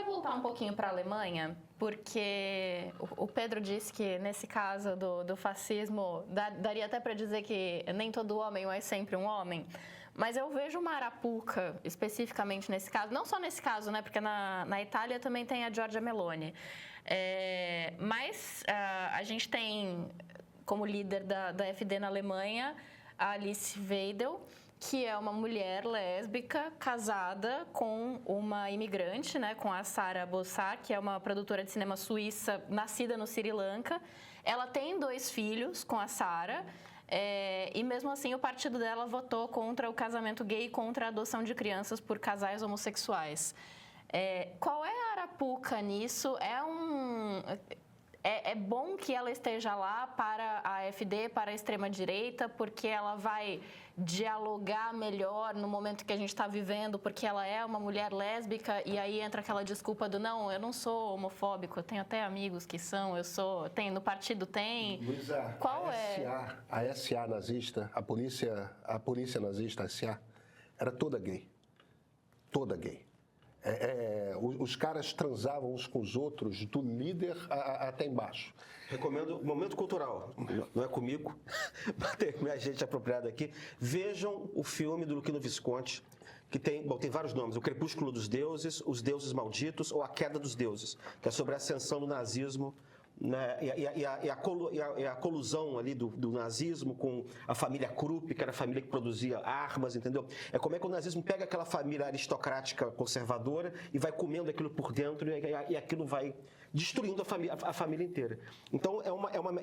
queria voltar um pouquinho para a Alemanha, porque o Pedro disse que, nesse caso do fascismo, daria até para dizer que nem todo homem é sempre um homem. Mas eu vejo uma arapuca, especificamente nesse caso, não só nesse caso, né? Porque na Itália também tem a Giorgia Meloni. Mas a gente tem, como líder da AfD na Alemanha, a Alice Weidel, que é uma mulher lésbica casada com uma imigrante, né, com a Sara Bossar, que é uma produtora de cinema suíça nascida no Sri Lanka. Ela tem 2 filhos com a Sara, e mesmo assim o partido dela votou contra o casamento gay e contra a adoção de crianças por casais homossexuais. Qual é a arapuca nisso? É bom que ela esteja lá para a AfD, para a extrema-direita, porque ela vai dialogar melhor no momento que a gente está vivendo, porque ela é uma mulher lésbica, e aí entra aquela desculpa do não, eu não sou homofóbico, eu tenho até amigos que são, no partido tem. Luísa, Qual a SA nazista, a polícia nazista, a SA, era toda gay. Toda gay. Os caras transavam uns com os outros, do líder até embaixo. Recomendo, momento cultural, não é comigo, mas tem minha gente apropriada aqui. Vejam o filme do Luchino Visconti, que tem vários nomes: O Crepúsculo dos Deuses, Os Deuses Malditos ou A Queda dos Deuses, que é sobre a ascensão do nazismo, né, e a colusão ali do nazismo com a família Krupp, que era a família que produzia armas, entendeu? É como é que o nazismo pega aquela família aristocrática conservadora e vai comendo aquilo por dentro e aquilo vai destruindo a família inteira. Então é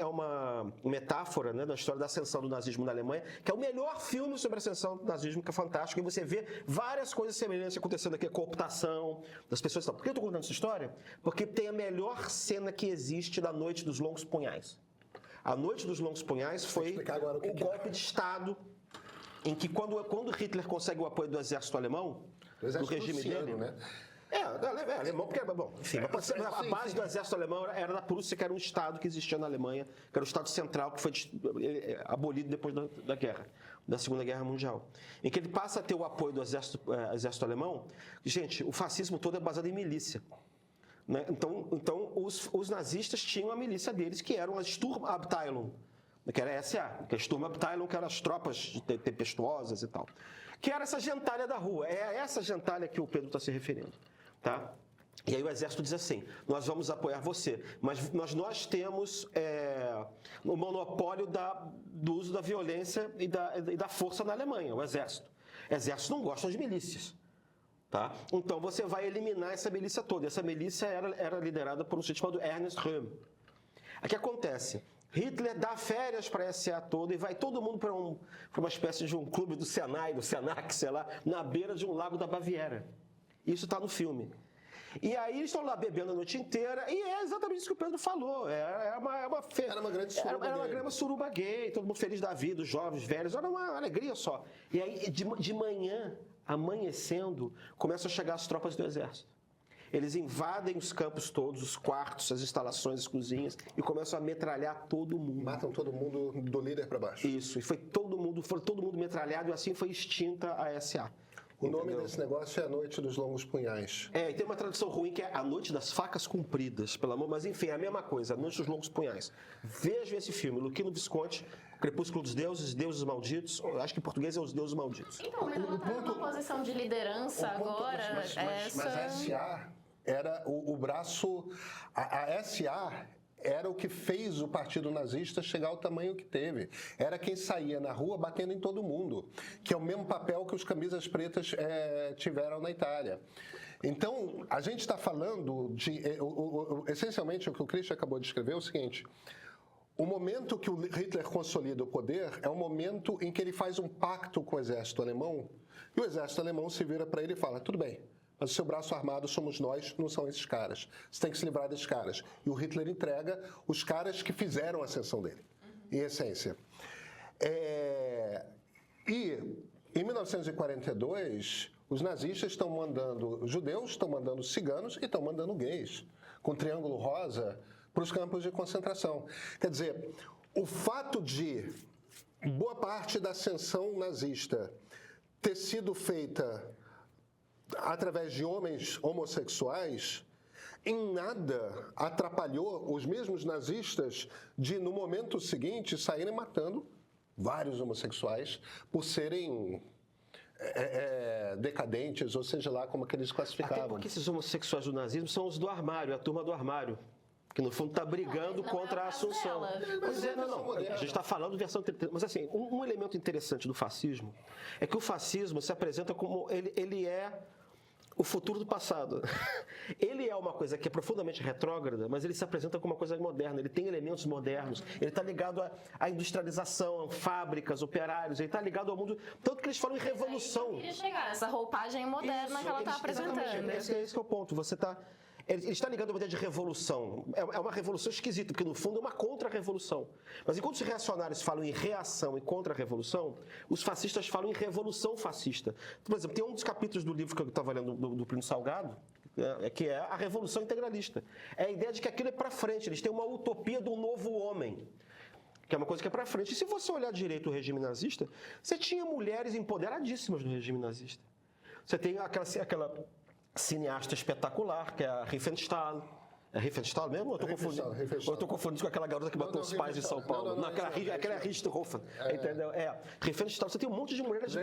uma metáfora, né, da história da ascensão do nazismo na Alemanha, que é o melhor filme sobre a ascensão do nazismo, que é fantástico, e você vê várias coisas semelhantes acontecendo aqui, a cooptação das pessoas. Por que eu estou contando essa história? Porque tem a melhor cena que existe da Noite dos Longos Punhais. A Noite dos Longos Punhais foi o golpe de Estado em que, quando Hitler consegue o apoio do exército alemão, do regime dele, né? Alemão, porque, bom, enfim, a base do exército alemão era da Prússia, que era um estado que existia na Alemanha, que era o estado central, que foi abolido depois da guerra, da Segunda Guerra Mundial. Em que ele passa a ter o apoio do exército alemão. Gente, o fascismo todo é baseado em milícia. Né? Então os nazistas tinham a milícia deles, que eram as Sturmabteilung, que era a SA, que é a Sturmabteilung, que eram as tropas tempestuosas e tal. Que era essa gentalha da rua. É a essa gentalha que o Pedro está se referindo. Tá? E aí o exército diz assim: nós vamos apoiar você, mas nós temos o monopólio do uso da violência e da força na Alemanha, o exército. Exércitos não gostam de milícias. Tá? Então você vai eliminar essa milícia toda. Essa milícia era liderada por um sujeito chamado Ernst Röhm. O que acontece? Hitler dá férias para a SA toda e vai todo mundo para uma espécie de um clube do Senai, do Senac, sei lá, na beira de um lago da Baviera. Isso está no filme. E aí eles estão lá bebendo a noite inteira, e é exatamente isso que o Pedro falou. Era uma grande suruba Era uma grande suruba gay, todo mundo feliz da vida, os jovens, velhos, era uma alegria só. E aí, de manhã, amanhecendo, começam a chegar as tropas do exército. Eles invadem os campos todos, os quartos, as instalações, as cozinhas, e começam a metralhar todo mundo. Matam todo mundo do líder para baixo. Isso, e foi todo mundo metralhado, e assim foi extinta a SA. O nome desse negócio é A Noite dos Longos Punhais. E tem uma tradução ruim que é A Noite das Facas Compridas, pelo amor, mas enfim, é a mesma coisa, A Noite dos Longos Punhais. Vejam esse filme, Luchino Visconti, Crepúsculo dos Deuses, Deuses Malditos, acho que em português é Os Deuses Malditos. Então, mas ela está numa posição de liderança agora. Mas a SA era o braço... A SA... era o que fez o partido nazista chegar ao tamanho que teve. Era quem saía na rua batendo em todo mundo, que é o mesmo papel que os camisas pretas tiveram na Itália. Então, a gente está falando de... essencialmente, o que o Christian acabou de escrever é o seguinte: o momento que o Hitler consolida o poder é o momento em que ele faz um pacto com o exército alemão, e o exército alemão se vira para ele e fala: tudo bem, mas o seu braço armado somos nós, não são esses caras. Você tem que se livrar desses caras. E o Hitler entrega os caras que fizeram a ascensão dele, em essência. E, em 1942, os nazistas estão mandando judeus, estão mandando ciganos e estão mandando gays, com triângulo rosa, para os campos de concentração. Quer dizer, o fato de boa parte da ascensão nazista ter sido feita através de homens homossexuais, em nada atrapalhou os mesmos nazistas de, no momento seguinte, saírem matando vários homossexuais por serem decadentes, ou seja lá como que eles classificavam. Até porque esses homossexuais do nazismo são os do armário, a turma do armário. Que no fundo está brigando contra a Assunção. Pois é, não. A gente está falando versão... Mas assim, um elemento interessante do fascismo é que o fascismo se apresenta como... Ele é o futuro do passado. Ele é uma coisa que é profundamente retrógrada, mas ele se apresenta como uma coisa moderna. Ele tem elementos modernos. Ele está ligado à industrialização, fábricas, operários. Ele está ligado ao mundo... Tanto que eles falam em revolução. Eu queria chegar nessa roupagem moderna que ela está apresentando. Esse é o ponto. Você está... Ele está ligado à ideia de revolução. É uma revolução esquisita, porque no fundo é uma contra-revolução. Mas enquanto os reacionários falam em reação e contra-revolução, os fascistas falam em revolução fascista. Por exemplo, tem um dos capítulos do livro que eu estava lendo do Plínio Salgado, que é a revolução integralista. É a ideia de que aquilo é para frente, eles têm uma utopia do novo homem, que é uma coisa que é para frente. E se você olhar direito o regime nazista, você tinha mulheres empoderadíssimas no regime nazista. Você tem aquela cineasta espetacular, que é a Riefenstahl. É Riefenstahl mesmo? Ou eu estou confundindo com aquela garota que matou os pais em São Paulo? Não, aquela é Richthofen. Entendeu? Riefenstahl, você tem um monte de mulheres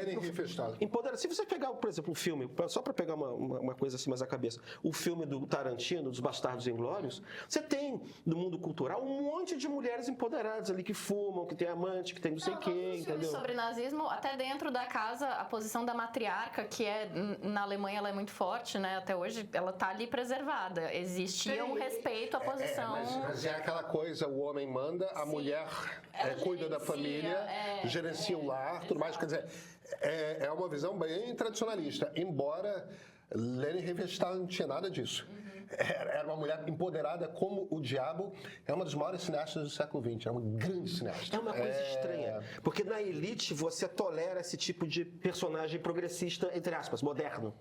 empoderadas. Se você pegar, por exemplo, um filme, só para pegar uma coisa assim mais à cabeça, o filme do Tarantino, dos Bastardos Inglórios, você tem, no mundo cultural, um monte de mulheres empoderadas ali que fumam, que tem amante, que tem não sei o quê, entendeu? Sobre nazismo, até dentro da casa, a posição da matriarca, que na Alemanha ela é muito forte, né? Até hoje, ela está ali preservada. Existia um respeito à posição. Mas é aquela coisa, o homem manda, a mulher cuida da família, gerencia o lar, tudo mais. Quer dizer, é uma visão bem tradicionalista, embora Leni Riefenstahl não tinha nada disso. Era uma mulher empoderada como o diabo. É uma das maiores cineastas do século XX. É uma grande cineasta. É uma coisa estranha. Porque na elite você tolera esse tipo de personagem progressista, entre aspas, moderno.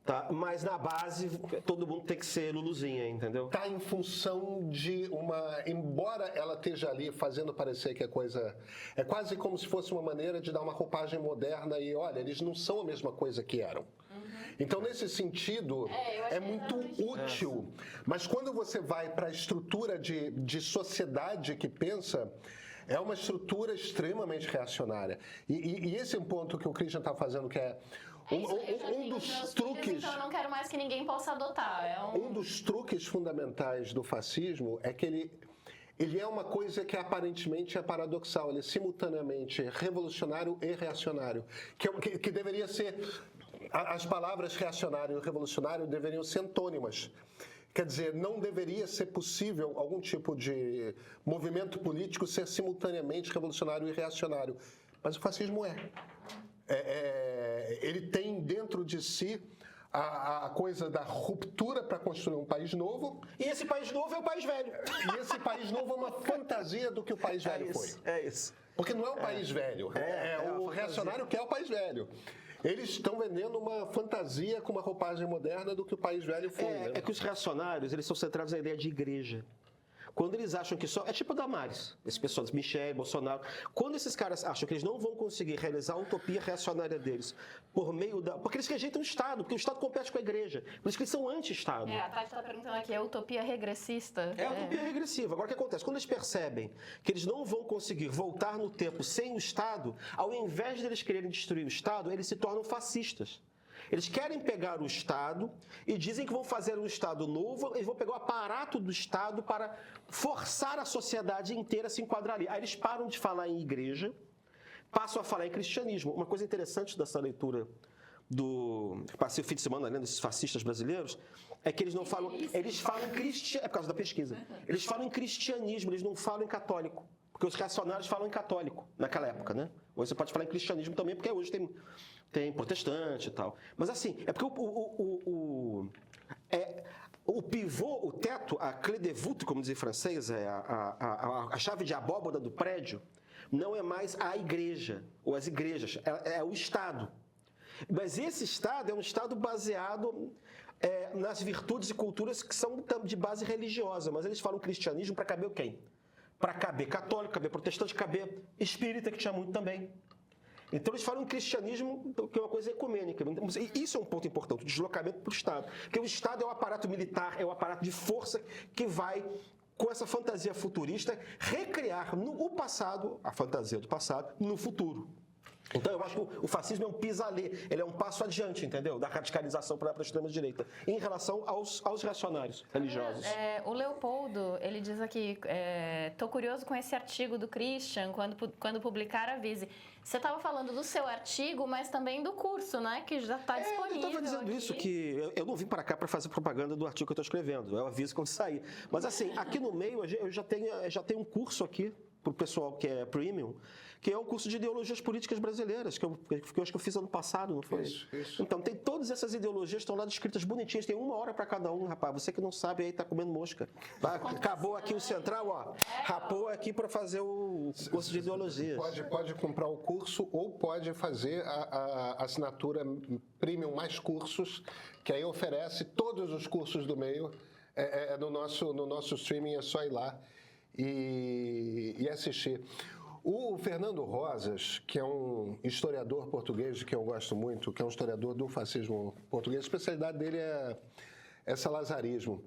Tá? Mas na base, todo mundo tem que ser Luluzinha, entendeu? Tá em função de uma... Embora ela esteja ali fazendo parecer que a coisa... É quase como se fosse uma maneira de dar uma roupagem moderna e, olha, eles não são a mesma coisa que eram. Então, nesse sentido, é muito útil. Mas quando você vai para a estrutura de sociedade que pensa... É uma estrutura extremamente reacionária. E esse é um ponto que o Christian está fazendo, que é... Um dos truques. Então eu não quero mais que ninguém possa adotar. Um dos truques fundamentais do fascismo é que ele é uma coisa que aparentemente é paradoxal. Ele é simultaneamente revolucionário e reacionário. Que deveria ser. As palavras reacionário e revolucionário deveriam ser antônimas. Quer dizer, não deveria ser possível algum tipo de movimento político ser simultaneamente revolucionário e reacionário. Mas o fascismo é. Ele tem dentro de si a coisa da ruptura para construir um país novo. E esse país novo é o país velho. E esse país novo é uma fantasia do que o país velho foi. É isso. Porque não é o país velho. O reacionário que é o país velho. Eles estão vendendo uma fantasia com uma roupagem moderna do que o país velho foi. É que os reacionários, eles são centrados na ideia de igreja. Quando eles acham que só... É tipo o Damares, esse pessoal, Michel, Bolsonaro. Quando esses caras acham que eles não vão conseguir realizar a utopia reacionária deles por meio da... Porque eles rejeitam o Estado, porque o Estado compete com a igreja. Por isso que eles são anti-Estado. A Tati está perguntando aqui, é utopia regressista? É utopia regressiva. Agora, o que acontece? Quando eles percebem que eles não vão conseguir voltar no tempo sem o Estado, ao invés de eles quererem destruir o Estado, eles se tornam fascistas. Eles querem pegar o Estado e dizem que vão fazer um Estado novo, eles vão pegar o aparato do Estado para forçar a sociedade inteira a se enquadrar ali. Aí eles param de falar em igreja, passam a falar em cristianismo. Uma coisa interessante dessa leitura passei o fim de semana lendo esses fascistas brasileiros, é que eles não falam... Eles falam cristianismo, é por causa da pesquisa. Eles falam em cristianismo, eles não falam em católico. Porque os reacionários falam em católico, naquela época, né? Hoje você pode falar em cristianismo também, porque hoje tem protestante e tal. Mas assim, é porque o pivô, o teto, a clé de voûte, como diz em francês, a chave de abóbada do prédio, não é mais a igreja, ou as igrejas, é o Estado. Mas esse Estado é um Estado baseado nas virtudes e culturas que são de base religiosa, mas eles falam cristianismo para caber quem? Para caber católico, caber protestante, caber espírita, que tinha muito também. Então eles falam em cristianismo, que é uma coisa ecumênica. E isso é um ponto importante, o deslocamento para o Estado. Porque o Estado é o aparato militar, é o aparato de força que vai, com essa fantasia futurista, recriar o passado, a fantasia do passado, no futuro. Então eu acho que o fascismo é um pis-aller, ele é um passo adiante, entendeu? Da radicalização para a extrema-direita, em relação aos reacionários religiosos. O Leopoldo, ele diz aqui, tô curioso com esse artigo do Christian, quando publicar avise. Você estava falando do seu artigo, mas também do curso, né? Que já está disponível. Eu estava dizendo aqui. isso, que eu não vim para cá para fazer propaganda do artigo que eu estou escrevendo, eu aviso quando sair. Mas assim, aqui no meio eu já tenho um curso aqui, para o pessoal que é premium, que é o curso de ideologias políticas brasileiras, que eu acho que eu fiz ano passado, não foi? Isso. Então, tem todas essas ideologias, estão lá descritas bonitinhas, tem 1 hora para cada um, rapaz. Você que não sabe aí, tá comendo mosca. Acabou aqui o central, ó. Rapou aqui para fazer o curso de ideologias. Pode comprar o curso ou pode fazer a assinatura premium mais cursos, que aí oferece todos os cursos do meio. No nosso streaming, é só ir lá e assistir. O Fernando Rosas, que é um historiador português que eu gosto muito, que é um historiador do fascismo português, a especialidade dele é salazarismo.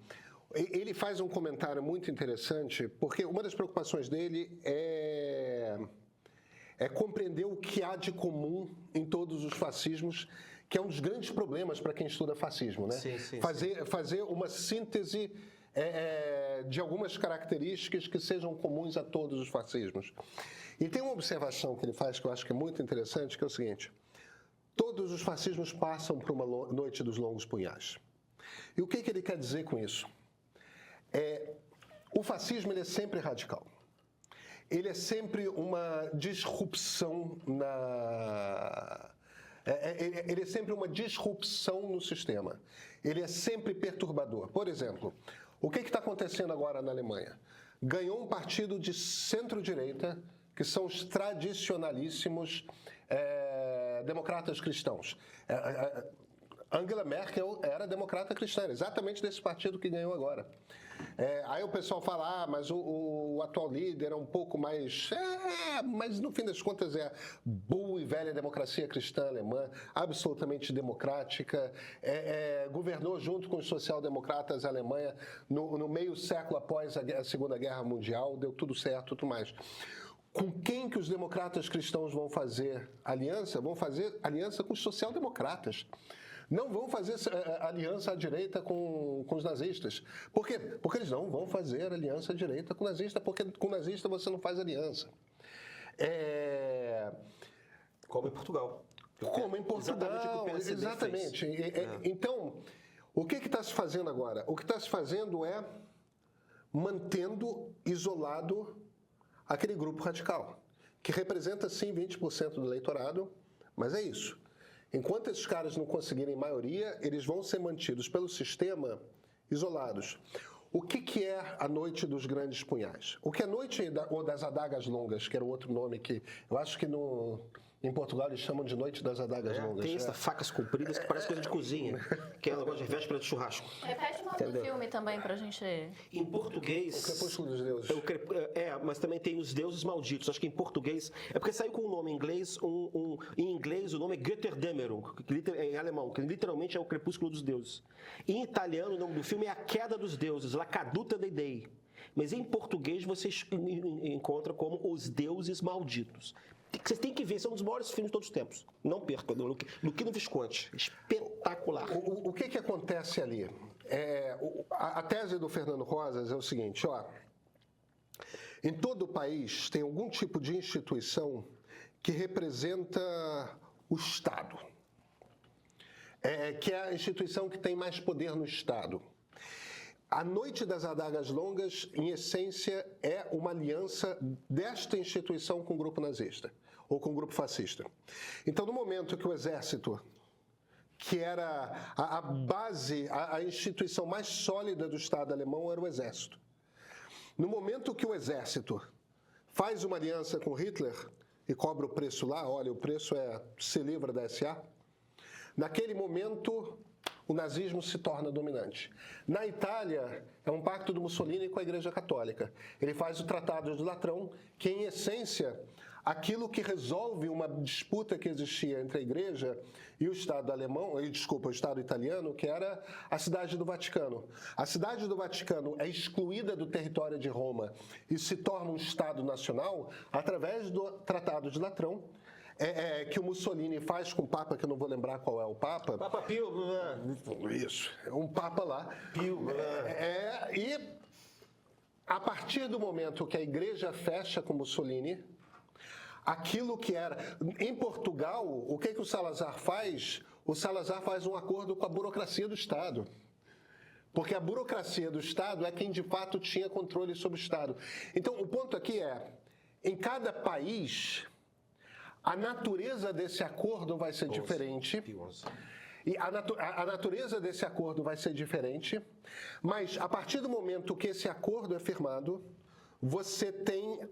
Ele faz um comentário muito interessante, porque uma das preocupações dele é compreender o que há de comum em todos os fascismos, que é um dos grandes problemas para quem estuda fascismo, né? Sim. Fazer uma síntese de algumas características que sejam comuns a todos os fascismos. E tem uma observação que ele faz que eu acho que é muito interessante, que é o seguinte: todos os fascismos passam por uma noite dos longos punhais. E o que ele quer dizer com isso? O fascismo ele é sempre radical. Ele é sempre uma disrupção ele é sempre uma disrupção no sistema. Ele é sempre perturbador. Por exemplo, o que está acontecendo agora na Alemanha? Ganhou um partido de centro-direita, que são os tradicionalíssimos democratas cristãos. Angela Merkel era democrata cristã, exatamente desse partido que ganhou agora. Aí o pessoal fala, mas o atual líder é um pouco mais... mas no fim das contas é a boa e velha democracia cristã alemã, absolutamente democrática, governou junto com os social-democratas a Alemanha no meio século após a Segunda Guerra Mundial, deu tudo certo, tudo mais. Com quem que os democratas cristãos vão fazer aliança? Vão fazer aliança com os social-democratas. Não vão fazer aliança à direita com os nazistas. Por quê? Porque eles não vão fazer aliança à direita com o nazista, porque com o nazista você não faz aliança. Como em Portugal. Como em Portugal, exatamente. Então, o que está se fazendo agora? O que está se fazendo é mantendo isolado aquele grupo radical, que representa, sim, 20% do eleitorado, mas é isso. Enquanto esses caras não conseguirem maioria, eles vão ser mantidos pelo sistema isolados. O que é a noite dos grandes punhais? O que é a noite ou das adagas longas, que era outro nome que eu acho que em Portugal eles chamam de noite das adagas longas. Tem essas facas compridas que parece coisa de cozinha, que é um negócio de véspera de churrasco. Repete o nome do filme também pra gente... Em português... O Crepúsculo dos Deuses. Mas também tem Os Deuses Malditos. Acho que em português... É porque saiu com o nome em inglês, em inglês o nome é Götterdämmerung, em alemão, que literalmente é o Crepúsculo dos Deuses. Em italiano o nome do filme é A Queda dos Deuses, La Caduta dei Dei. Mas em português você encontra como Os Deuses Malditos. Vocês têm que ver, são um dos maiores filmes de todos os tempos. Não perca, Luquino Visconti. Espetacular. O que acontece ali? A tese do Fernando Rosas é o seguinte, em todo o país tem algum tipo de instituição que representa o Estado. Que é a instituição que tem mais poder no Estado. A Noite das Adagas Longas, em essência, é uma aliança desta instituição com o grupo nazista, ou com o grupo fascista. Então, no momento que o Exército, que era a base, a instituição mais sólida do Estado alemão, era o Exército. No momento que o Exército faz uma aliança com Hitler e cobra o preço lá, olha, o preço se livra da SA, naquele momento... o nazismo se torna dominante. Na Itália, é um pacto do Mussolini com a Igreja Católica. Ele faz o Tratado de Latrão, que, em essência, aquilo que resolve uma disputa que existia entre a Igreja e o Estado alemão, o Estado italiano, que era a Cidade do Vaticano. A Cidade do Vaticano é excluída do território de Roma e se torna um Estado nacional através do Tratado de Latrão, que o Mussolini faz com o Papa, que eu não vou lembrar qual é o Papa. Papa Pio. Isso, um Papa lá. Pio. E a partir do momento que a Igreja fecha com Mussolini, aquilo que era... Em Portugal, o que o Salazar faz? O Salazar faz um acordo com a burocracia do Estado. Porque a burocracia do Estado é quem, de fato, tinha controle sobre o Estado. Então, o ponto aqui é, em cada país, a natureza desse acordo vai ser diferente. E a natureza desse acordo vai ser diferente, mas a partir do momento que esse acordo é firmado, você tem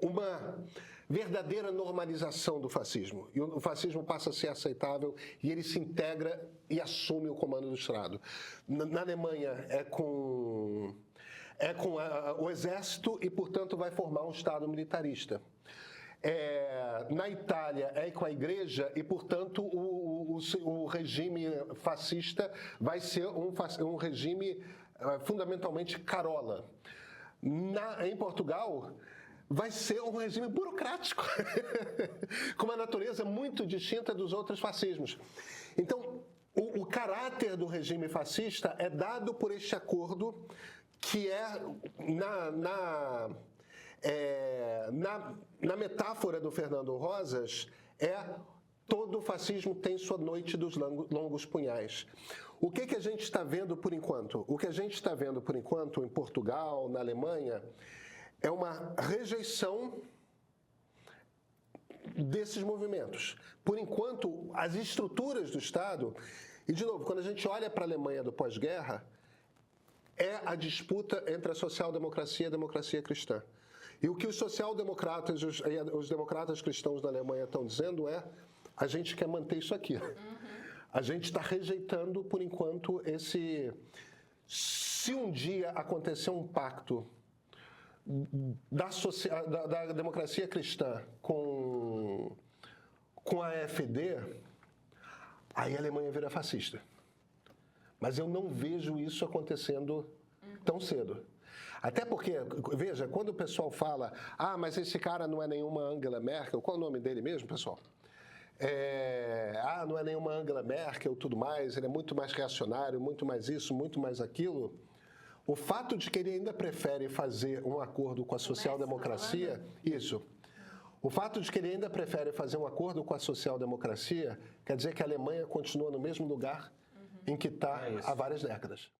uma verdadeira normalização do fascismo. E o fascismo passa a ser aceitável e ele se integra e assume o comando do Estado. Na Alemanha é com o exército e, portanto, vai formar um Estado militarista. Na Itália é com a Igreja e, portanto, o regime fascista vai ser um regime fundamentalmente carola. Em Portugal, vai ser um regime burocrático, com uma natureza muito distinta dos outros fascismos. Então, o caráter do regime fascista é dado por este acordo que na metáfora do Fernando Rosas, todo fascismo tem sua noite dos longos punhais. O que a gente está vendo por enquanto? O que a gente está vendo por enquanto em Portugal, na Alemanha, é uma rejeição desses movimentos. Por enquanto, as estruturas do Estado... E, de novo, quando a gente olha para a Alemanha do pós-guerra, é a disputa entre a social-democracia e a democracia cristã. E o que os social-democratas e os democratas cristãos da Alemanha estão dizendo é: a gente quer manter isso aqui. A gente está rejeitando, por enquanto, esse... Se um dia acontecer um pacto da democracia cristã com a AfD, aí a Alemanha vira fascista. Mas eu não vejo isso acontecendo tão cedo. Até porque, veja, quando o pessoal fala, mas esse cara não é nenhuma Angela Merkel, qual é o nome dele mesmo, pessoal? Não é nenhuma Angela Merkel, tudo mais, ele é muito mais reacionário, muito mais isso, muito mais aquilo. O fato de que ele ainda prefere fazer um acordo com a social-democracia, o fato de que ele ainda prefere fazer um acordo com a social-democracia quer dizer que a Alemanha continua no mesmo lugar em que está há várias décadas.